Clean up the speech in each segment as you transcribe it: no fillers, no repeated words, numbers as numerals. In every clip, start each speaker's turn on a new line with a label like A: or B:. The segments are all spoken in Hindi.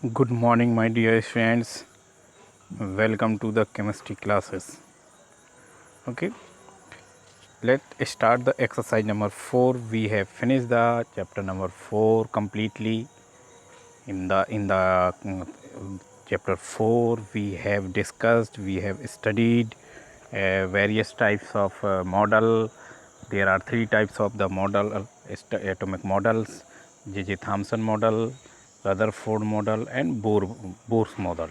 A: Good morning, my dear friends. Welcome to the chemistry classes. Okay, let's start the exercise number 4. We have finished the chapter number 4 completely. In the chapter 4, we have discussed, we have studied various types of model. There are 3 types of the model, atomic models: J.J. Thomson model, Rutherford model, and Bohr's model.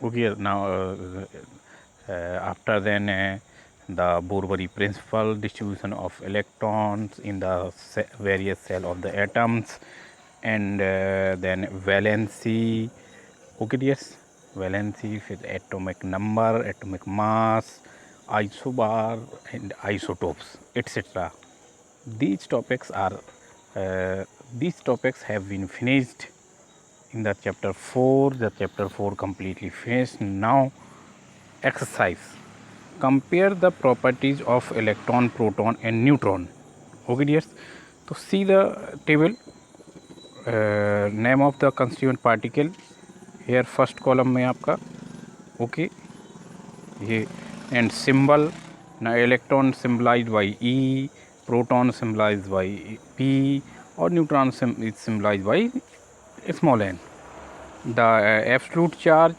A: Okay, now after then the Bohr principle, distribution of electrons in the various cell of the atoms, and then valency. Okay, yes, valency with atomic number, atomic mass, isobar, and isotopes, etc. These topics are these topics have been finished in the chapter 4. The chapter 4 completely finished. Now exercise: compare the properties of electron, proton, and neutron. Okay, dears, तो see the table. Name of the constituent particle here first column में आपका. Okay, ये and symbol. Now electron symbolized by E, proton symbolized by P, or neutron is symbolized by small n. The absolute charge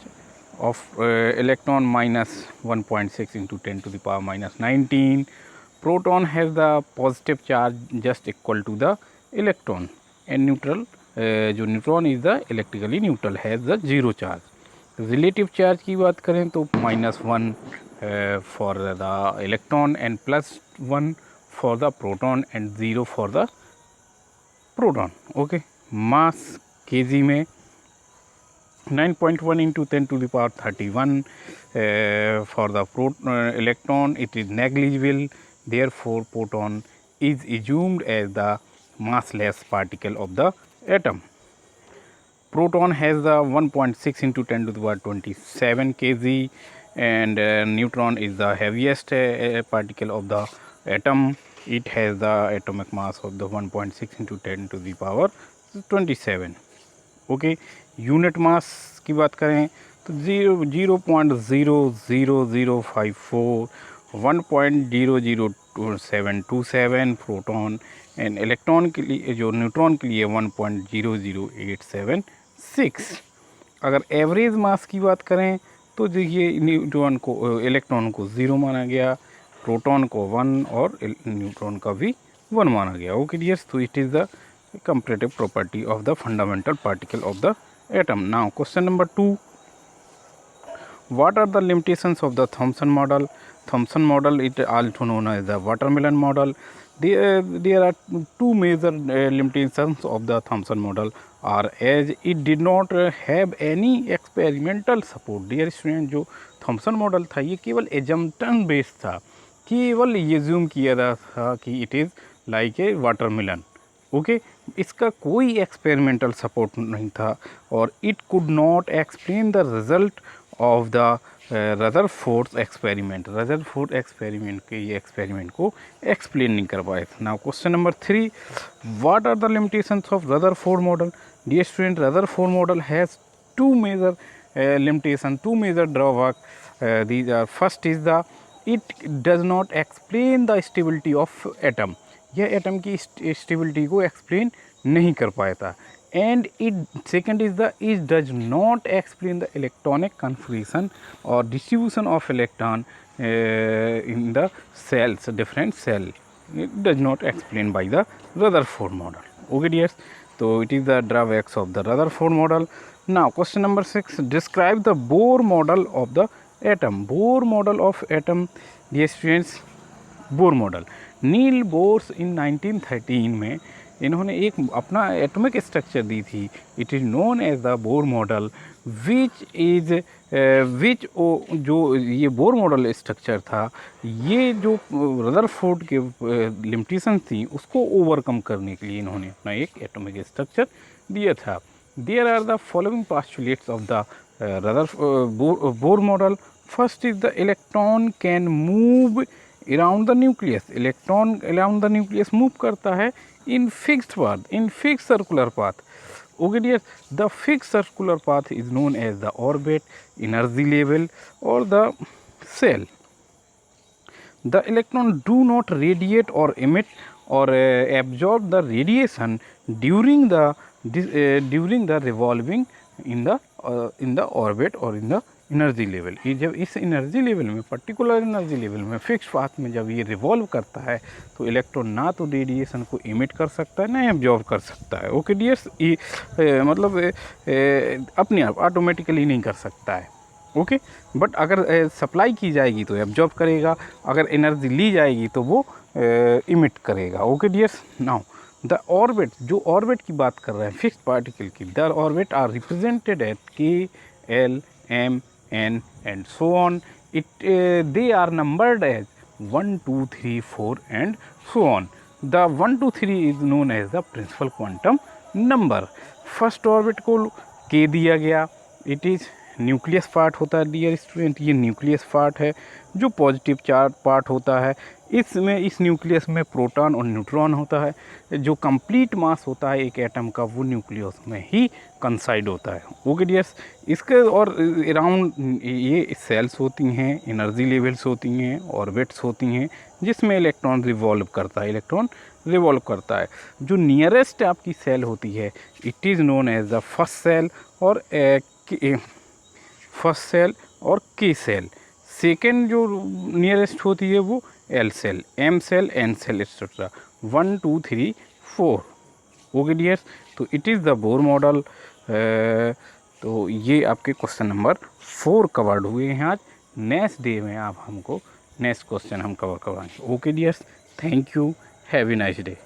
A: of electron minus 1.6 into 10 to the power minus 19. Proton has the positive charge just equal to the electron, and neutral जो neutron is the electrically neutral, has the zero charge. Relative charge की बात करें तो -1 for the electron and +1 for the proton and 0 for the proton. Okay, mass KG में 9.1 into 10 to the power 31. For the electron it is negligible, therefore proton is assumed as the massless particle of the atom. Proton has the 1.6 into 10 to the power 27 kg, and neutron is the heaviest particle of the atom. It has the atomic mass of the 1.6 into 10 to the power 27. Okay, unit mass की बात करें तो 0.00054, 1.00727 प्रोटॉन, एंड इलेक्ट्रॉन के लिए जो न्यूट्रॉन के लिए 1.00876. अगर एवरेज मास की बात करें तो देखिए न्यूट्रॉन को इलेक्ट्रॉन को 0 माना गया, प्रोटॉन को 1 और न्यूट्रॉन का भी 1 माना गया. ओके डियर्स, तो it is the comparative property of the fundamental particle of the atom. Now question number 2: what are the limitations of the Thomson model? Thomson model is also known as the watermelon model. There are two major limitations of the Thomson model are as it did not have any experimental support. Dear student, जो Thomson model था ये केवल assumption based था, केवल ये assume किया था कि it is like a watermelon. Okay, इसका कोई एक्सपेरिमेंटल सपोर्ट नहीं था, और it could not explain the result of the Rutherford experiment. Rutherford experiment के ये एक्सपेरिमेंट को एक्सप्लेन नहीं कर पाए थे. Now question number 3: what are the limitations of Rutherford model? Dear student, Rutherford model has two major limitation, two major drawback. These are: first is the it does not explain the stability of atom. यह एटम की स्टेबिलिटी को एक्सप्लेन नहीं कर पाया था. And it second is the it does not explain the electronic configuration और distribution of electron in the cells, different cell. It does not explain by the Rutherford model. Okay dears, तो it is the drawbacks of the Rutherford model. Now question number 6: describe the Bohr model of the atom. Bohr model of atom, dear students, bore model Niels Bohr's in 1913 में इन्होंने एक अपना एटॉमिक स्ट्रक्चर दी थी. It is known as the Bohr model which जो ये बोर मॉडल स्ट्रक्चर था, ये जो रदरफोर्ड के लिमिटेशन थी उसको ओवरकम करने के लिए इन्होंने अपना एक एटॉमिक स्ट्रक्चर दिया था. There are the following postulates of the Bohr model. First is the electron can move around the nucleus. Electron around the nucleus move करता है in fixed path, in fix circular path. Okay dear, the fixed circular path is known as the orbit, energy level or the cell. The electron do not radiate or emit or absorb the radiation during the revolving in the orbit or in the energy level. ये जब इस एनर्जी लेवल में, पर्टिकुलर एनर्जी लेवल में, फिक्स पाथ में जब ये रिवॉल्व करता है तो इलेक्ट्रॉन ना तो रेडिएशन को इमिट कर सकता है ना एब्जॉर्ब कर सकता है। ओके डियर्स, ये मतलब अपने आप ऑटोमेटिकली नहीं कर सकता है। ओके, बट अगर सप्लाई की जाएगी तो एब्जॉर्ब करेगा, अगर एनर्जी ली जाएगी तो वो इमिट करेगा। Okay dears, now the orbit, जो ऑर्बिट की बात कर रहे हैं फिक्स्ड पार्टिकल की, the orbit are represented at K, L, M, N and so on. they are numbered as 1 2 3 4 and so on. The 1 2 3 is known as the principal quantum number. First orbit को k दिया गया, इट इज़ न्यूक्लियस पार्ट होता है डियर स्टूडेंट, ये न्यूक्लियस पार्ट है जो पॉजिटिव चार्ज पार्ट होता है। इसमें इस न्यूक्लियस में प्रोटॉन और न्यूट्रॉन होता है। जो कंप्लीट मास होता है एक एटम का वो न्यूक्लियस में ही कंसाइड होता है। ओके डियर्स, इसके और अराउंड ये सेल्स होती हैं, एनर्जी लेवल्स होती हैं, ऑर्बिट्स होती हैं जिसमें इलेक्ट्रॉन रिवॉल्व करता है। जो नियरेस्ट आपकी सेल होती है it is known as the first cell और के सेल। सेकेंड जो नियरेस्ट होती है वो L cell, M cell, N cell etcetera, 1 2 3 4। Okay dears, तो it is the Bohr model. तो ये आपके क्वेश्चन नंबर 4 कवर्ड हुए हैं आज। नेक्स्ट डे में आप हमको नेक्स्ट क्वेश्चन हम कवर करवाएंगे। Okay dears, thank you, have a nice day.